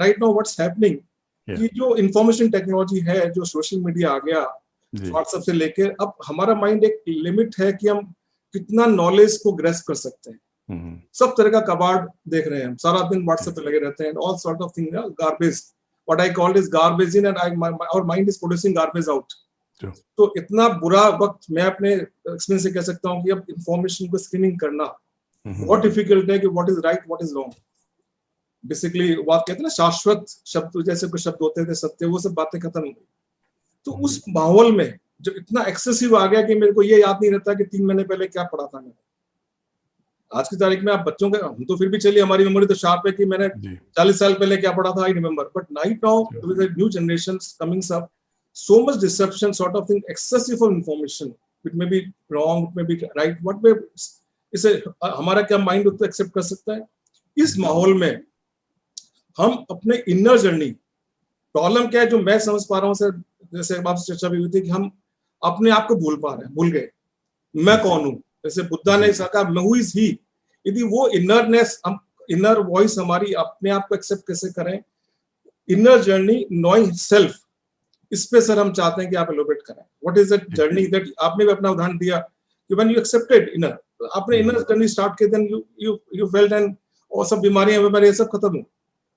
Right now what's happening, कि जो information technology है, जो सोशल मीडिया आ गया, व्हाट्सएप से लेके, अब हमारा माइंड एक लिमिट है कि हम कितना नॉलेज को ग्रेस्प कर सकते हैं। सब तरह का कबाड़ देख रहे हैं हम, सारा दिन व्हाट्सएप पे लगे रहते हैं, all sort of thing, garbage, what I called is garbage in, and our mind is producing garbage out. तो इतना बुरा वक्त, मैं अपने एक्सपीरियंस से कह सकता हूँ कि अब इंफॉर्मेशन को स्क्रीनिंग करना बहुत डिफिकल्ट है, कि what is right, what is wrong. Basically वो आप कहते हैं ना, शाश्वत शब्द जैसे कुछ शब्द होते थे, सत्य, वो सब बातें खत्म हो गई। तो उस माहौल में जो इतना एक्सेसिव आ गया कि मेरे को ये याद नहीं रहता कि 3 महीने पहले क्या पढ़ा था मैंने। आज की तारीख में आप बच्चों के, हम तो फिर भी चलिए, हमारी मेमोरी तो शार्प है कि मैंने 40 साल पहले क्या पढ़ा था, I remember, but right now with the new generations coming up, so much deception sort of thing, excessive of information, it may be wrong, it may be right, what way इसे हमारा क्या माइंड उतना accept कर सकता है? इस माहौल में हम अपने इनर जर्नी, प्रॉब्लम क्या है जो मैं समझ पा रहा हूँ सर, जैसे आपसे चर्चा भी हुई थी कि हम अपने आप को भूल पा रहे हैं, भूल गए मैं कौन हूँ। जैसे बुद्धा ने कहा मैं हूँ इज ही, यदि वो इनरनेस, हम इनर वॉइस हमारी, अपने आप को एक्सेप्ट कैसे करें, इनर जर्नी, नोइंग सेल्फ, इस पे सर हम चाहते हैं कि आप एलोबरेट करें। What is that journey that आपने भी अपना उदाहरण दिया कि व्हेन यू एक्सेप्टेड इनर, आपने इनर जर्नी स्टार्ट की, देन यू फेल्ट, एंड और सब बीमारियां ये सब खत्म हुई।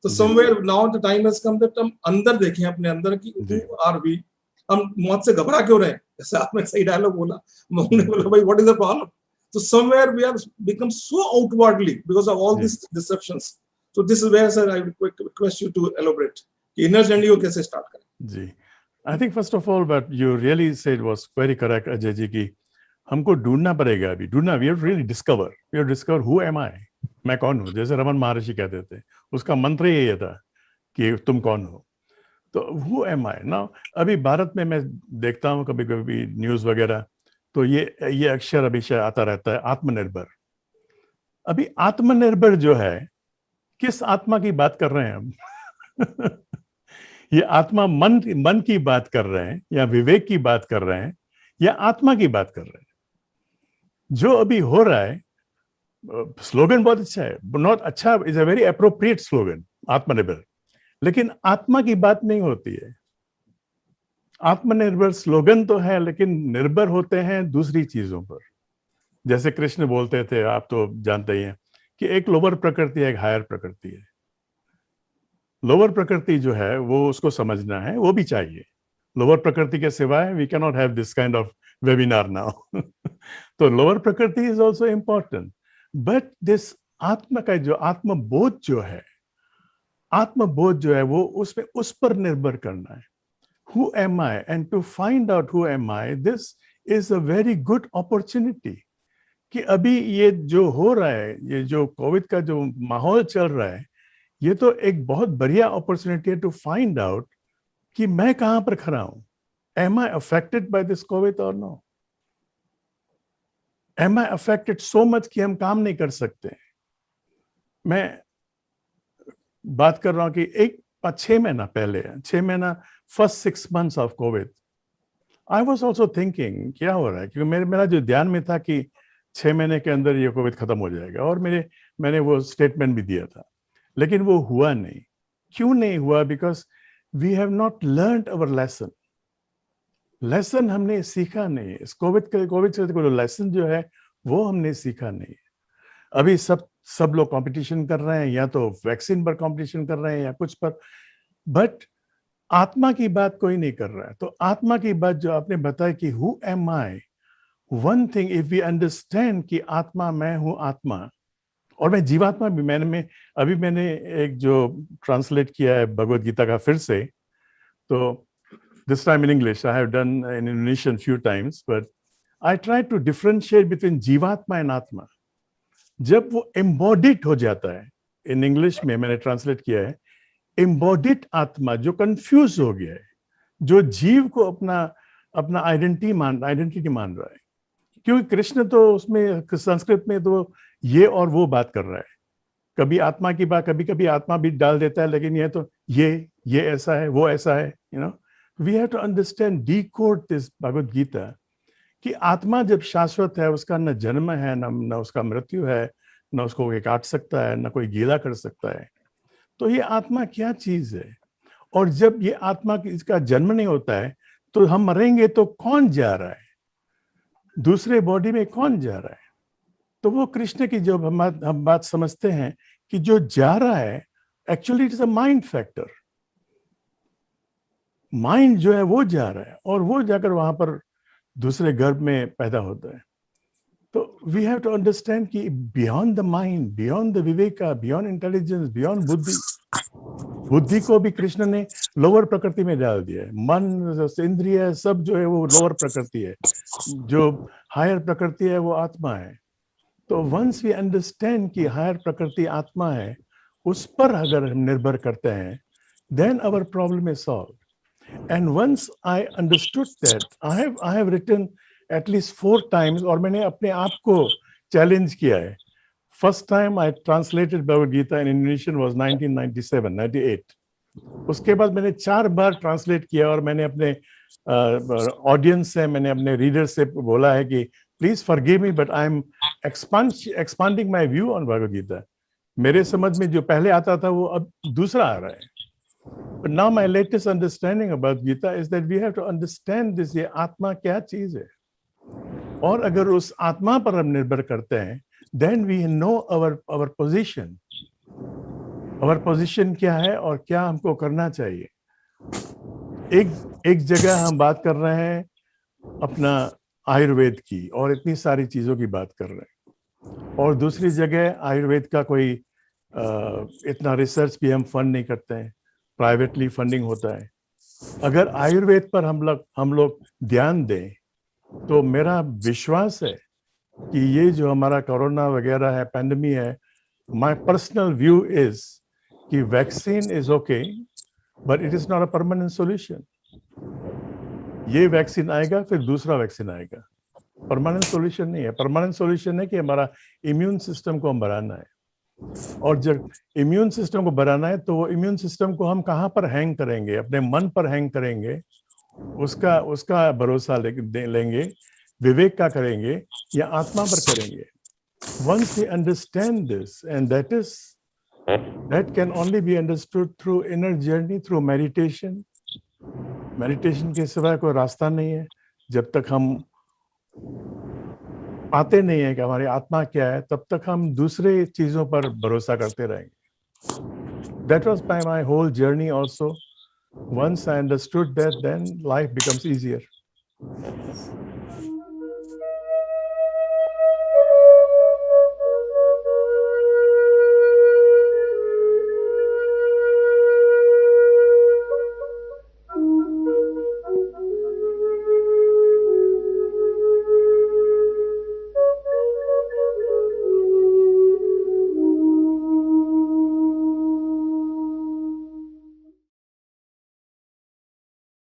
तो somewhere now the time has come that हम अंदर देखें, अपने अंदर की हु आर वी, हम मौत से घबरा क्यों रहे हैं? जैसे आपने सही डायलॉग बोला, मैंने बोला भाई व्हाट इज द प्रॉब्लम? तो somewhere we are become so outwardly because of all this deceptions. So this is where sir I request you to elaborate कि इनर जर्नी को कैसे स्टार्ट करें। जी, I think first of all, what you really said was very correct, Ajay ji, की हमको ढूंढना पड़ेगा, अभी ढूंढना, we have to really discover, who am I, मैं कौन हूँ। जैसे रमन महर्षि कहते थे, उसका मंत्र ही ये था कि तुम कौन हो। तो who am I now? अभी भारत में मैं देखता हूँ कभी कभी न्यूज़ वगैरह, तो ये अक्षर हमेशा आता रहता है, आत्मनिर्भर। अभी आत्मनिर्भर जो है, किस आत्मा की बात कर रहे हैं हम? ये आत्मा मन की बात कर रहे हैं, या विवेक की बात कर रहे हैं, या आत्मा की बात कर रहे हैं? जो अभी हो रहा है, स्लोगन बहुत अच्छा है, बहुत अच्छा, is a very appropriate slogan, आत्मनिर्भर, लेकिन आत्मा की बात नहीं होती है। आत्मनिर्भर स्लोगन तो है, लेकिन निर्भर होते हैं दूसरी चीजों पर। जैसे कृष्ण बोलते थे, आप तो जानते ही हैं, कि एक लोअर प्रकृति है, एक हायर प्रकृति है। लोअर प्रकृति जो है वो उसको समझना है, वो भी चाहिए। लोअर प्रकृति के सिवाय we can not have this kind of webinar now. तो लोअर प्रकृति is also important, but this आत्मा का जो आत्मबोध जो है वो उसमें उस पर निर्भर करना है। Who am I? And to find out who am I, this is a very good opportunity. कि अभी ये जो हो रहा है, ये जो कोविड का जो माहौल चल रहा है, ये तो एक बहुत बढ़िया अपॉर्चुनिटी है टू फाइंड आउट कि मैं कहां पर खड़ा हूं। Am I affected by this COVID or no? Am I affected so much कि हम काम नहीं कर सकते? मैं बात कर रहा हूं कि 6 महीना पहले, 6 महीना, first 6 months of Covid, I was also thinking क्या हो रहा है, क्योंकि मेरा जो ध्यान में था कि 6 महीने के अंदर ये कोविड खत्म हो जाएगा, और मैंने वो स्टेटमेंट भी दिया था, लेकिन वो हुआ नहीं। क्यों नहीं हुआ? Because we have not learned our lesson हमने सीखा नहीं। इस कोविड से कोई लेसन जो है वो हमने सीखा नहीं। अभी सब लोग कंपटीशन कर रहे हैं, या तो वैक्सीन पर कंपटीशन कर रहे हैं या कुछ पर, बट आत्मा की बात कोई नहीं कर रहा है। तो आत्मा की बात जो आपने बताया कि who am I, one thing if we understand कि आत्मा, मैं हूं आत्मा, और मैं जीवात्मा भी। मैंने एक जो ट्रांसलेट किया है भगवत गीता का फिर से, तो this time in English, I have done in Indonesian few times, but I try to differentiate between जीवात्मा and आत्मा। जब वो embodied हो जाता है, in English में मैंने ट्रांसलेट किया है, embodied आत्मा जो कंफ्यूज हो गया है, जो जीव को अपना आइडेंटिटी मान रहा है। क्योंकि कृष्ण तो उसमें संस्कृत में तो ये और वो बात कर रहा है, कभी आत्मा की बात, कभी आत्मा भी डाल देता है, लेकिन ये तो ये ऐसा है, वो ऐसा है, we have to understand, decode this Bhagavad Gita, कि आत्मा जब शाश्वत है, उसका न जन्म है, न उसका मृत्यु है, न उसको कोई काट सकता है, न कोई गीला कर सकता है। तो ये आत्मा क्या चीज है? और जब ये आत्मा इसका जन्म नहीं होता है तो हम मरेंगे तो कौन जा रहा है, दूसरे बॉडी में कौन जा रहा है? तो वो कृष्ण की जो हम बात समझते हैं कि जो जा रहा है actually it is a mind factor. Mind जो है वो जा रहा है और वो जाकर वहां पर दूसरे गर्भ में पैदा होता है। तो वी हैव टू अंडरस्टैंड कि beyond the mind, beyond the Viveka, beyond intelligence, beyond बुद्धि, बुद्धि को भी कृष्ण ने लोअर प्रकृति में डाल दिया है। मन, इंद्रिय सब जो है वो लोअर प्रकृति है, जो हायर प्रकृति है वो आत्मा है। तो वंस वी अंडरस्टैंड कि हायर प्रकृति आत्मा है, उस पर अगर हम निर्भर करते हैं, then our problem is solve. And once I understood that, I have written at least 4 times, और मैंने अपने आप को चैलेंज किया है। First time I translated Bhagavad Gita in Indonesian was 1997-98। उसके बाद मैंने 4 बार ट्रांसलेट किया और मैंने अपने ऑडियंस से, मैंने अपने रीडर से बोला है कि please forgive me but I am expanding my view on Bhagavad Gita. मेरे समझ में जो पहले आता था वो अब दूसरा आ रहा है। But now my latest understanding about Gita is that we have to understand this, ये आत्मा क्या चीज है। और अगर उस आत्मा पर हम निर्भर करते हैं, then we know our position, our position क्या है और क्या हमको करना चाहिए। एक जगह हम बात कर रहे हैं अपना आयुर्वेद की और इतनी सारी चीजों की बात कर रहे हैं, और दूसरी जगह आयुर्वेद का कोई इतना रिसर्च भी हम फंड नहीं करते हैं, प्राइवेटली फंडिंग होता है। अगर आयुर्वेद पर हम लोग ध्यान दें तो मेरा विश्वास है कि ये जो हमारा कोरोना वगैरह है, पैंडेमी है, माय पर्सनल व्यू इज कि vaccine is okay but it is not a permanent solution. ये वैक्सीन आएगा फिर दूसरा वैक्सीन आएगा, परमानेंट सॉल्यूशन नहीं है। परमानेंट सॉल्यूशन है कि हमारा इम्यून सिस्टम को हम बढ़ाना है, और जब इम्यून सिस्टम को बढ़ाना है तो वो इम्यून सिस्टम को हम कहाँ पर हैंग करेंगे? अपने मन पर हैंग करेंगे, उसका भरोसा लेंगे, विवेक का करेंगे, या आत्मा पर करेंगे? Once we understand this, and that can only be understood through inner journey, through meditation. Meditation के सिवाय कोई रास्ता नहीं है। जब तक हम पाते नहीं है कि हमारी आत्मा क्या है, तब तक हम दूसरे चीजों पर भरोसा करते रहेंगे। That was my whole journey also. Once I understood that, then life becomes easier.